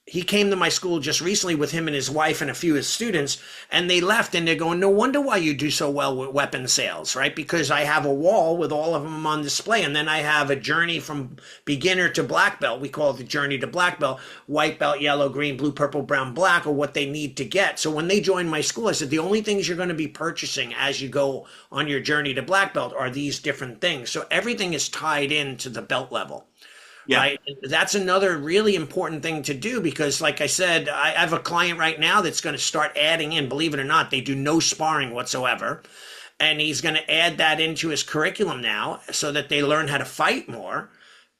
He came to my school just recently with him and his wife and a few of his students, and they left and they're going, no wonder why you do so well with weapon sales, right? Because I have a wall with all of them on display, and then I have a journey from beginner to black belt. We call it the journey to black belt: white belt, yellow, green, blue, purple, brown, black, or what they need to get. So when they join my school, I said, the only things you're going to be purchasing as you go on your journey to black belt are these different things. So everything is tied into the belt level. Yeah. Right. That's another really important thing to do, because like I said, I have a client right now that's going to start adding in, believe it or not, they do no sparring whatsoever. And he's going to add that into his curriculum now so that they learn how to fight more.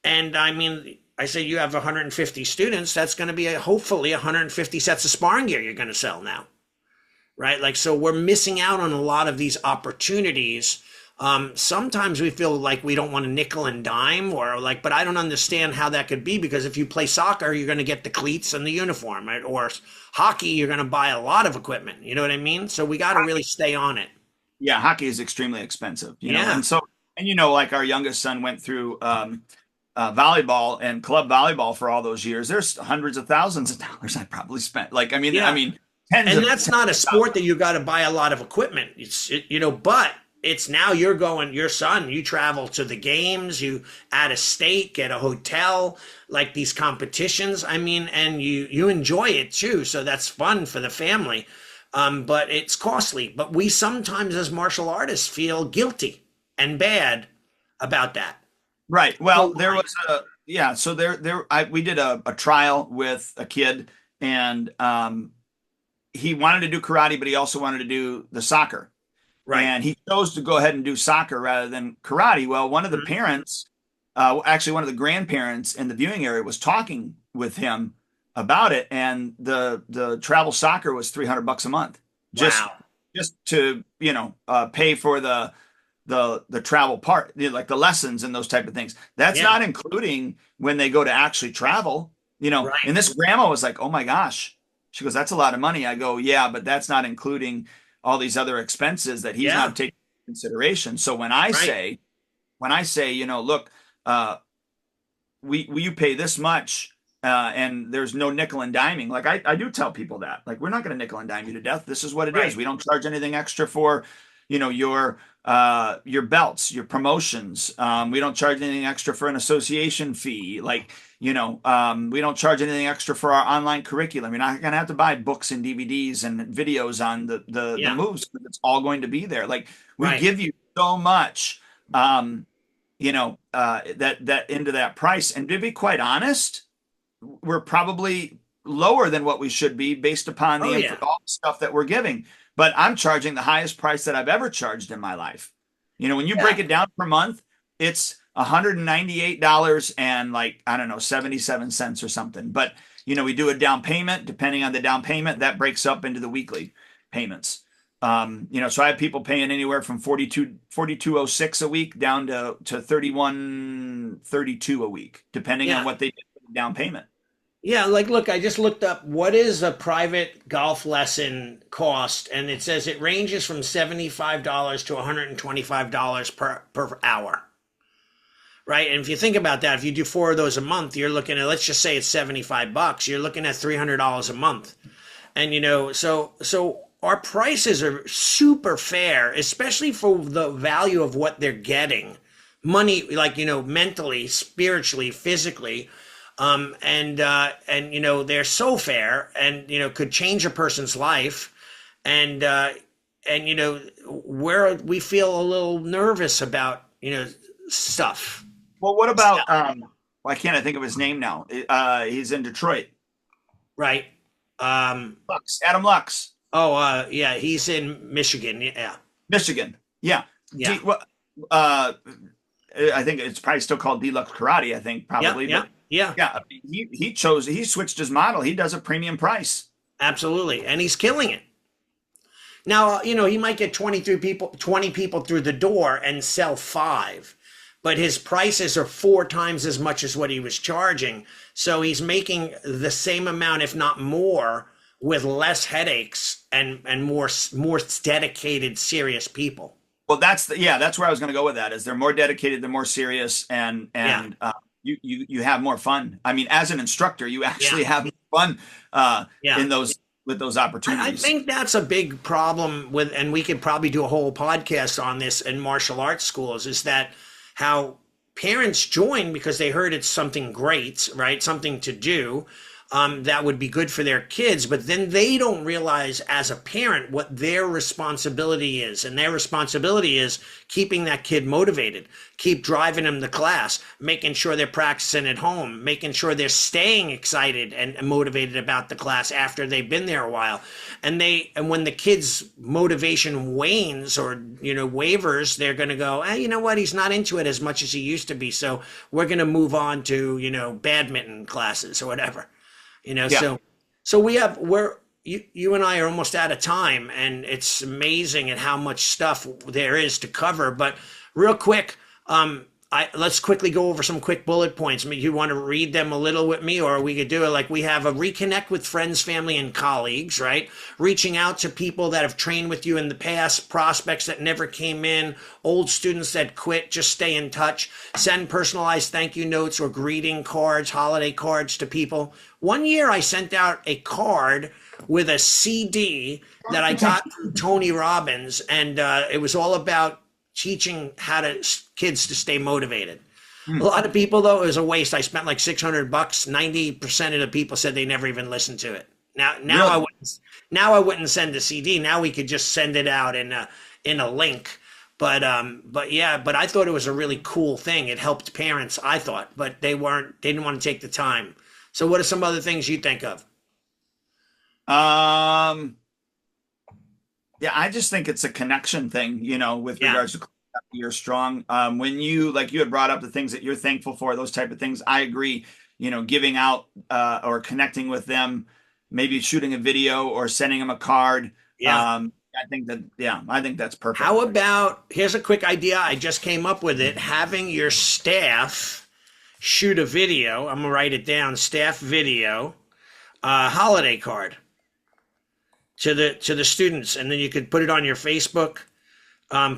And I mean, I say you have 150 students, that's going to be hopefully 150 sets of sparring gear you're going to sell now. Right. Like, so we're missing out on a lot of these opportunities. Sometimes we feel like we don't want to nickel and dime, or like, but I don't understand how that could be, because if you play soccer, you're going to get the cleats and the uniform, right? Or hockey, you're going to buy a lot of equipment. You know what I mean? So we got to really stay on it. Yeah, hockey is extremely expensive, you know, and you know, like our youngest son went through volleyball and club volleyball for all those years. There's hundreds of thousands of dollars I probably spent. Like, I mean, and that's not a sport that you got to buy a lot of equipment. But it's now you're going, your son, you travel to the games, you out of state, get a hotel, like these competitions. I mean, and you enjoy it too. So that's fun for the family. But it's costly. But we sometimes as martial artists feel guilty and bad about that. Right. Well, there was we did a trial with a kid, and he wanted to do karate, but he also wanted to do the soccer. Right. And he chose to go ahead and do soccer rather than karate. Well, one of the parents, actually one of the grandparents in the viewing area, was talking with him about it, and the travel soccer was $300 a month, just to pay for the travel part, like the lessons and those type of things. That's not including when they go to actually travel. Right. And this grandma was like, "Oh my gosh," she goes, "That's a lot of money." I go, "Yeah, but that's not including all these other expenses that he's not taking into consideration." So when I say, look, will you pay this much, and there's no nickel and diming. Like I do tell people that, like, we're not going to nickel and dime you to death. This is what it is. We don't charge anything extra for, your belts, your promotions. We don't charge anything extra for an association fee. Like, we don't charge anything extra for our online curriculum. You're not going to have to buy books and DVDs and videos on the moves. It's all going to be there. Like, we give you so much, that into that price. And to be quite honest, we're probably lower than what we should be based upon all the stuff that we're giving. But I'm charging the highest price that I've ever charged in my life. When you break it down per month, it's $198 and, like, I don't know, 77 cents or something. But, we do a down payment. Depending on the down payment, that breaks up into the weekly payments. So I have people paying anywhere from $42.06 a week down to $31.32 a week, depending on what they did for the down payment. Yeah, like, look, I just looked up what is a private golf lesson cost, and it says it ranges from $75 to $125 per hour. Right? And if you think about that, if you do 4 of those a month, you're looking at, let's just say it's $75, you're looking at $300 a month. And so our prices are super fair, especially for the value of what they're getting. Money, like, mentally, spiritually, physically. They're so fair, and could change a person's life, and where we feel a little nervous about stuff. Well, what about why can't I think of his name now? He's in Detroit, right? Adam Lux. Oh, yeah, he's in Michigan. Yeah, Michigan. Yeah. I think it's probably still called Deluxe Karate. I think probably. Yeah. He switched his model. He does a premium price. Absolutely. And he's killing it. Now, he might get 20 people through the door and sell 5, but his prices are 4 times as much as what he was charging. So he's making the same amount, if not more, with less headaches and more dedicated, serious people. Well, that's where I was going to go with that. Is they're more dedicated, they're more serious, and Yeah, you have more fun. I mean, as an instructor, you yeah, actually have more fun yeah. in those with those I opportunities. think that's a big problem with, and we could probably do a whole podcast on this in martial arts schools, is that how parents join because they heard it's something great, right? Something to do, that would be good for their kids, but then they don't realize as a parent what their responsibility is. And their responsibility is keeping that kid motivated, keep driving them to class, making sure they're practicing at home, making sure they're staying excited and motivated about the class after they've been there a while. And when the kid's motivation wanes or, wavers, they're going to go, you know what, he's not into it as much as he used to be, so we're going to move on to, badminton classes or whatever. Yeah. So you and I are almost out of time, and it's amazing at how much stuff there is to cover. But real quick, let's quickly go over some quick bullet points. I mean, you want to read them a little with me, or we could do it like we have a reconnect with friends, family, and colleagues, right? Reaching out to people that have trained with you in the past, prospects that never came in, old students that quit, just stay in touch. Send personalized thank you notes or greeting cards, holiday cards to people. One year I sent out a card with a CD that I got from Tony Robbins, and it was all about teaching kids to stay motivated. A lot of people, though, it was a waste. I spent like $600. 90% of the people said they never even listened to it. Now Really? I wouldn't send a CD. Now we could just send it out in a link. But yeah, but I thought it was a really cool thing. It helped parents, I thought, but they didn't want to take the time. So what are some other things you think of? Um, yeah, I just think it's a connection thing, with Yeah, regards to you're strong. When you had brought up the things that you're thankful for, those type of things, I agree. Giving out or connecting with them, maybe shooting a video or sending them a card. yeah. I think that's perfect. How about, here's a quick idea. I just came up with it. Having your staff shoot a video. I'm gonna write it down. Staff video, holiday card to the students, and then you could put it on your Facebook.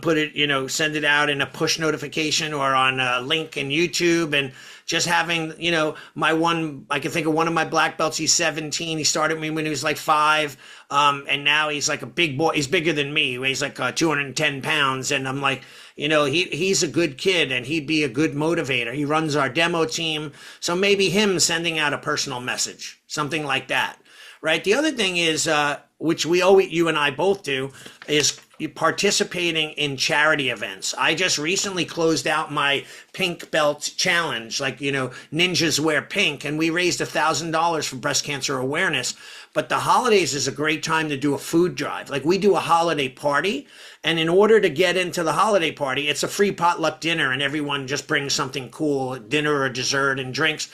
Put it, send it out in a push notification or on a link in YouTube, and just having, I can think of one of my black belts. He's 17. He started me when he was like 5. And now he's like a big boy. He's bigger than me. He weighs like 210 pounds. And I'm like, he's a good kid and he'd be a good motivator. He runs our demo team. So maybe him sending out a personal message, something like that. Right. The other thing is, which you and I both do, is participating in charity events. I just recently closed out my pink belt challenge, like, ninjas wear pink, and we raised $1,000 for breast cancer awareness. But the holidays is a great time to do a food drive. Like, we do a holiday party, and in order to get into the holiday party, it's a free potluck dinner, and everyone just brings something cool, dinner or dessert and drinks.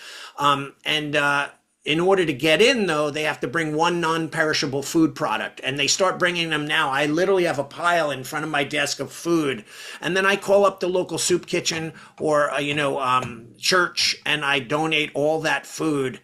In order to get in, though, they have to bring one non-perishable food product, and they start bringing them now. I literally have a pile in front of my desk of food, and then I call up the local soup kitchen or church, and I donate all that food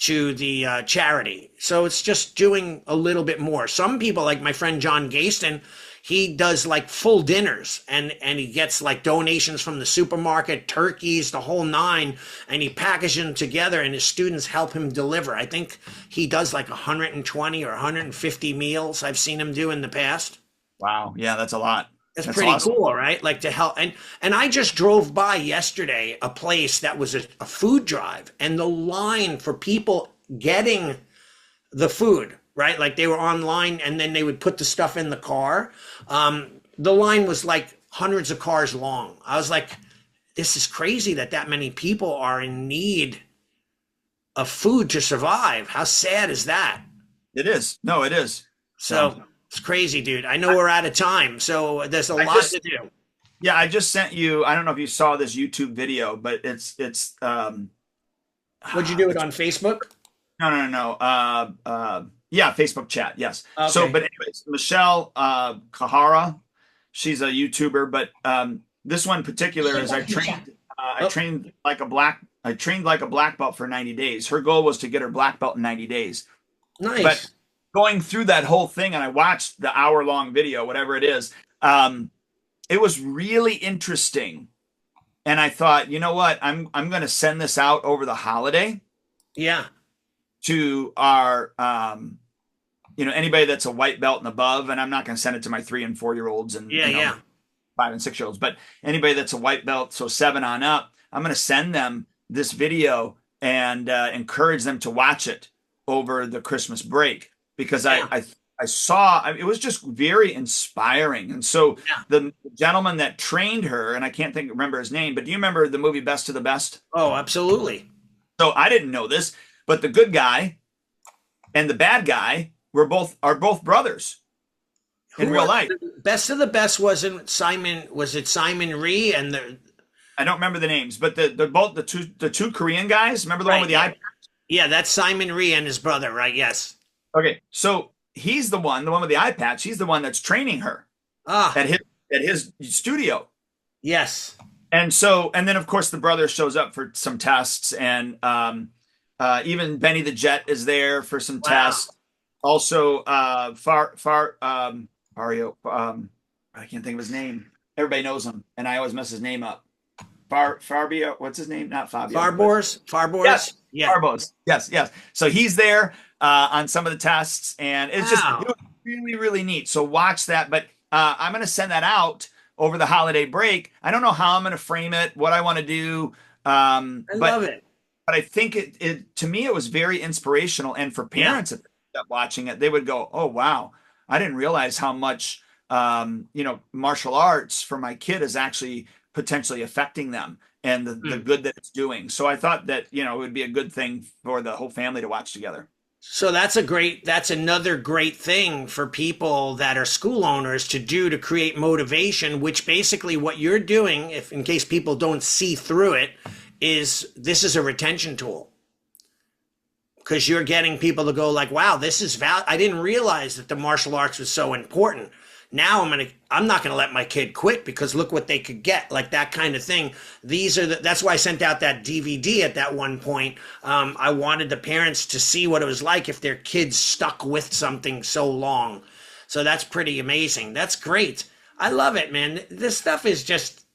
to the charity. So it's just doing a little bit more. Some people, like my friend John Gaston, he does like full dinners, and he gets like donations from the supermarket, turkeys, the whole nine, and he packages them together, and his students help him deliver. I think he does like 120 or 150 meals I've seen him do in the past. Wow. Yeah, that's a lot. That's That's pretty awesome. cool, right? Like to help. And I just drove by yesterday a place that was a food drive, and the line for people getting the food, right? Like they were online and then they would put the stuff in the car. The line was like hundreds of cars long. I was like, this is crazy that many people are in need of food to survive. How sad is that? It is. No, it is. So So it's crazy, dude. I know we're out of time, so there's a I lot to do. yeah, I just sent you, I don't know if you saw this YouTube video, but it's Would you do it on Facebook? no. Yeah, Facebook chat. Yes. So, Okay. but anyways, Michelle Kahara, she's a YouTuber, but this one in particular is Oh, I trained like a black belt for 90 days. Her goal was to get her black belt in 90 days. But nice. going through that whole thing, and I watched the hour long video, whatever it is, it was really interesting. And I thought, you know what? I'm going to send this out over the holiday Yeah. to our anybody that's a white belt and above, and I'm not going to send it to my 3 and 4 year olds and Yeah. Yeah. 5 and 6 year olds, but anybody that's a white belt, so 7 on up, I'm going to send them this video and encourage them to watch it over the Christmas break because Yeah. I saw it was just very inspiring. And so Yeah. the gentleman that trained her, and I can't remember his name, but do you remember the movie Best of the Best? Oh, absolutely. So I didn't know this, but the good guy and the bad guy are both brothers in Who real was life. the best of the best? Wasn't Simon? Was it Simon Rhee and the I don't remember the names, but the two Korean guys. Remember the one right? with the Yeah. eye? Yeah, that's Simon Rhee and his brother, right? Yes. Okay, so he's the one with the eye patch. He's the one that's training her Ah, at his studio. yes. And then of course the brother shows up for some tests, and even Benny the Jet is there for some Wow. tests. Also, Fario, I can't think of his name. Everybody knows him, and I always mess his name up. Fabio, what's his name? Not Fabio, but Farbors. yes, Farbors. Yeah. Farbos. Yes, yes. So he's there on some of the tests, and it Wow. was really, really neat. So watch that. But I'm going to send that out over the holiday break. I don't know how I'm going to frame it, what I want to do, I love it. but I think it to me it was very inspirational, and for Yeah. parents that watching it, they would go, "Oh wow, I didn't realize how much martial arts for my kid is actually potentially affecting them and the Hmm. good that it's doing." So I thought that it would be a good thing for the whole family to watch together. So that's another great thing for people that are school owners to do to create motivation, which basically what you're doing, if in case people don't see through it, is this is a retention tool. Because you're getting people to go like, wow, this is I didn't realize that the martial arts was so important. Now I'm not gonna let my kid quit because look what they could get, like that kind of thing. That's why I sent out that DVD at that one point. I wanted the parents to see what it was like if their kids stuck with something so long. So that's pretty amazing. That's great. I love it, man. This stuff is just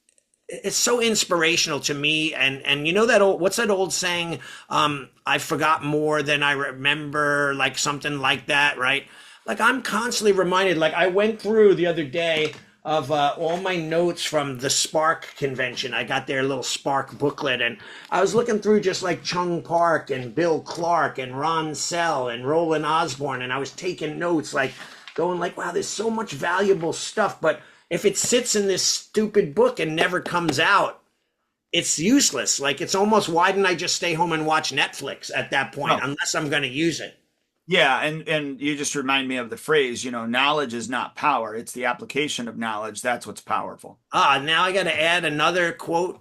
it's so inspirational to me. And you know that old what's that old saying? I forgot more than I remember, like something like that, right? Like I'm constantly reminded. Like I went through the other day of all my notes from the Spark convention. I got their little Spark booklet, and I was looking through just like Chung Park and Bill Clark and Ron Sell and Roland Osborne, and I was taking notes, like going like, wow, there's so much valuable stuff, but if it sits in this stupid book and never comes out, it's useless. Like it's almost why didn't I just stay home and watch Netflix at that point, No. unless I'm going to use it. Yeah, and you just remind me of the phrase, knowledge is not power. It's the application of knowledge. That's what's powerful. Ah, now I got to add another quote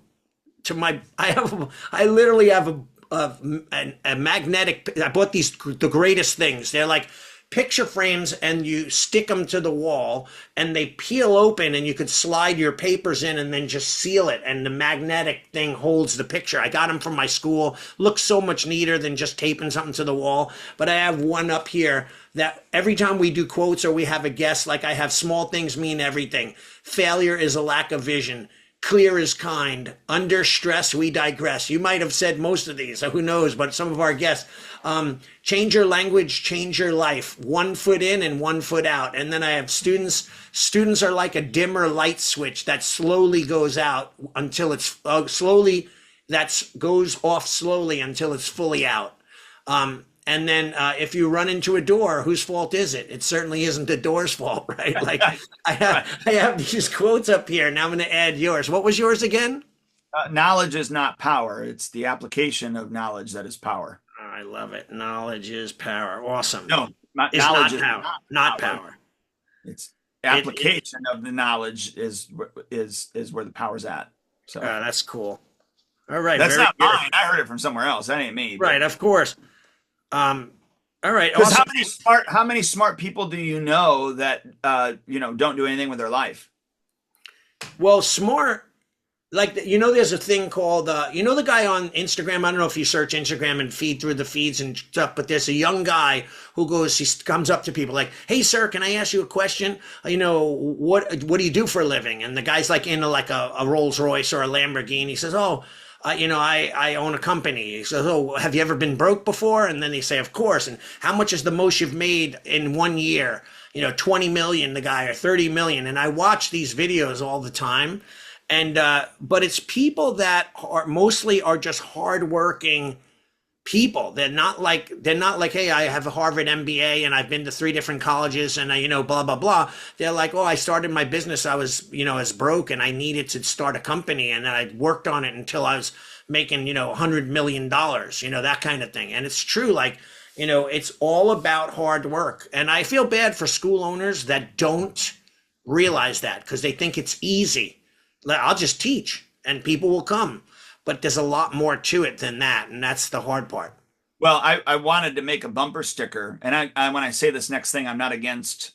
to my. I literally have a magnetic. I bought the greatest things. They're like picture frames, and you stick them to the wall, and they peel open, and you could slide your papers in, and then just seal it, and the magnetic thing holds the picture. I got them from my school. Looks so much neater than just taping something to the wall. But I have one up here that every time we do quotes or we have a guest, like I have small things mean everything. Failure is a lack of vision. Clear is kind. Under stress, we digress. You might have said most of these, so who knows, but some of our guests. Change your language, change your life. 1 foot in and 1 foot out. And then I have students. Students are like a dimmer light switch that slowly goes out until it's goes off slowly until it's fully out. And then if you run into a door, whose fault is it? It certainly isn't the door's fault, right? Like I have these quotes up here. Now I'm going to add yours. What was yours again? Knowledge is not power. It's the application of knowledge that is power. I love it. Knowledge is power. Awesome. No, It's knowledge not is power. Not power. It's application of the knowledge is where the power's at. So That's cool. All right. that's Very not good. mine. I heard it from somewhere else. That ain't me. Right. Of course. All right. Because Awesome. how many smart people do you know that don't do anything with their life? Well, smart. Like, there's a thing called the guy on Instagram. I don't know if you search Instagram and feed through the feeds and stuff, but there's a young guy who comes up to people like, hey sir, can I ask you a question? What do you do for a living? And the guy's like in like a Rolls Royce or a Lamborghini. He says, oh, I own a company. He says, oh, have you ever been broke before? And then they say, of course. And how much is the most you've made in 1 year? 20 million, the guy, or 30 million. And I watch these videos all the time. And but it's people that are just hardworking people. They're not like, hey, I have a Harvard MBA and I've been to 3 different colleges and blah blah blah. They're like, oh, I started my business. I was as broke and I needed to start a company, and I worked on it until I was making $100 million. That kind of thing. And it's true, like. It's all about hard work. And I feel bad for school owners that don't realize that because they think it's easy. I'll just teach and people will come. But there's a lot more to it than that. And that's the hard part. Well, I wanted to make a bumper sticker. And when I say this next thing, I'm not against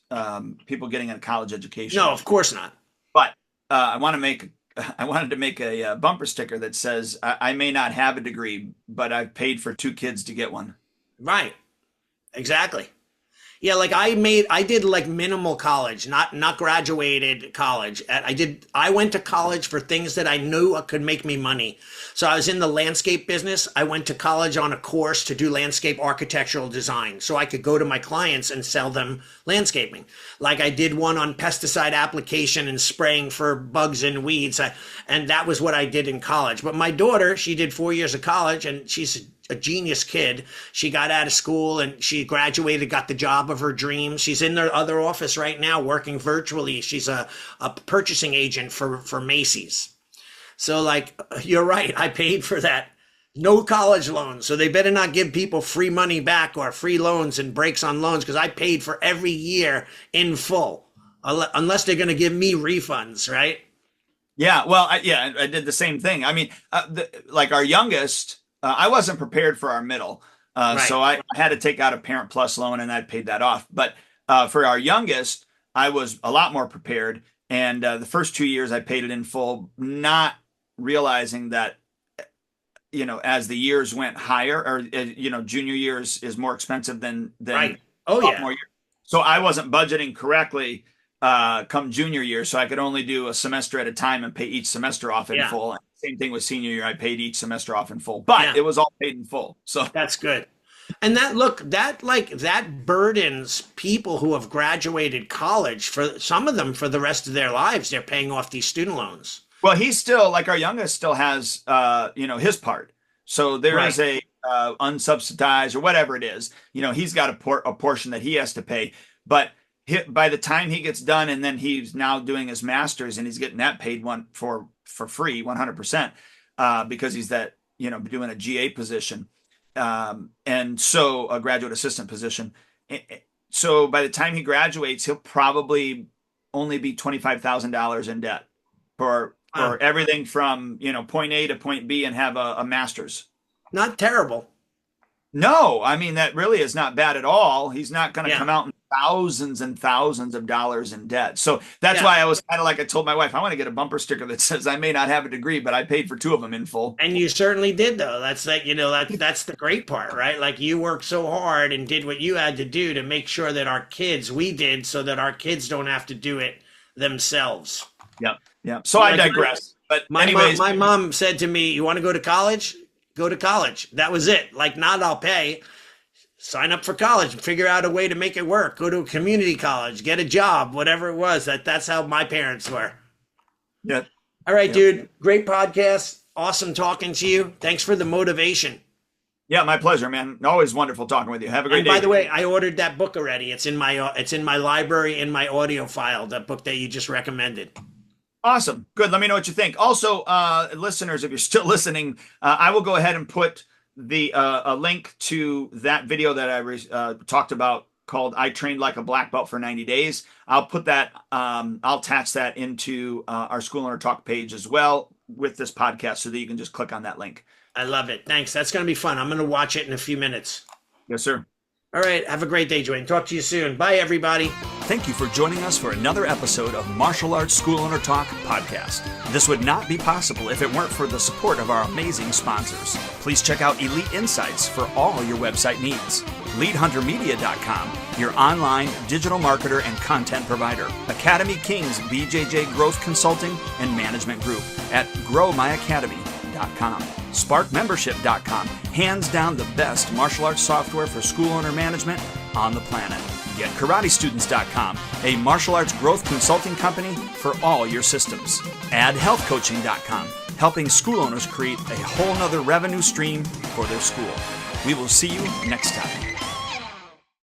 people getting a college education. No, of course not. But I wanted to make a bumper sticker that says, I may not have a degree, but I've paid for 2 kids to get one. Right. Exactly. Yeah, like I did like minimal college, not graduated college. I went to college for things that I knew could make me money. So I was in the landscape business. I went to college on a course to do landscape architectural design so I could go to my clients and sell them landscaping. Like I did one on pesticide application and spraying for bugs and weeds. And that was what I did in college. But my daughter, she did 4 years of college and she's a genius kid. She got out of school and she graduated, got the job of her dreams. She's in their other office right now working virtually. She's a purchasing agent for Macy's. So like, you're right. I paid for that. No college loans. So they better not give people free money back or free loans and breaks on loans because I paid for every year in full, unless they're going to give me refunds, right? Yeah. Well, I did the same thing. I mean, like our youngest, I wasn't prepared for our middle. Right. So I had to take out a Parent Plus loan and I paid that off. But for our youngest, I was a lot more prepared. And the first 2 years I paid it in full, not realizing that, as the years went higher or, junior years is more expensive than Right. Oh, yeah. sophomore year. So I wasn't budgeting correctly come junior year. So I could only do a semester at a time and pay each semester off in Yeah. full. Same thing with senior year. I paid each semester off in full, but Yeah. it was all paid in full. So That's good. And that burdens people who have graduated college, for some of them for the rest of their lives. They're paying off these student loans. well, he's still like our youngest still has his part. So there Right. is a unsubsidized or whatever it is. He's got a portion that he has to pay, but by the time he gets done, and then he's now doing his master's, and he's getting that paid for free, 100%, because he's doing a GA position, and so a graduate assistant position. So by the time he graduates, he'll probably only be $25,000 in debt for everything from point A to point B and have a master's. Not terrible. No, I mean that really is not bad at all. He's not going to Yeah. come out in thousands and thousands of dollars in debt. So that's Yeah. why I was kind of like I told my wife, I want to get a bumper sticker that says I may not have a degree, but I paid for 2 of them in full. And you certainly did, though. That's that's the great part, right? Like you worked so hard and did what you had to do to make sure that we did so that our kids don't have to do it themselves. Yeah, yeah. So I Like digress. But My anyways, my mom said to me, "You want to go to college? Go to college." That was it. Like, not I'll pay. Sign up for college and figure out a way to make it work. Go to a community college, get a job, whatever it was. That's how my parents were. yeah, All right, yeah. dude. Great podcast. Awesome talking to you. Thanks for the motivation. Yeah, my pleasure, man. Always wonderful talking with you. Have a great And day. by the way, I ordered that book already. It's in my library in my audio file. That book that you just recommended. Awesome. Good. Let me know what you think. Also, listeners, if you're still listening, I will go ahead and put a link to that video that I talked about called I Trained Like a Black Belt for 90 Days. I'll put that, I'll attach that into our School Owner Talk page as well with this podcast so that you can just click on that link. I love it. Thanks. That's going to be fun. I'm going to watch it in a few minutes. Yes, sir. All right. Have a great day, Duane. Talk to you soon. Bye, everybody. thank you for joining us for another episode of Martial Arts School Owner Talk podcast. This would not be possible if it weren't for the support of our amazing sponsors. Please check out Elite Insights for all your website needs. LeadHunterMedia.com, your online digital marketer and content provider. Academy Kings BJJ Growth Consulting and Management Group at GrowMyAcademy.com. SparkMembership.com, hands down the best martial arts software for school owner management on the planet. GetKarateStudents.com, a martial arts growth consulting company for all your systems. AddHealthCoaching.com, helping school owners create a whole nother revenue stream for their school. We will see you next time.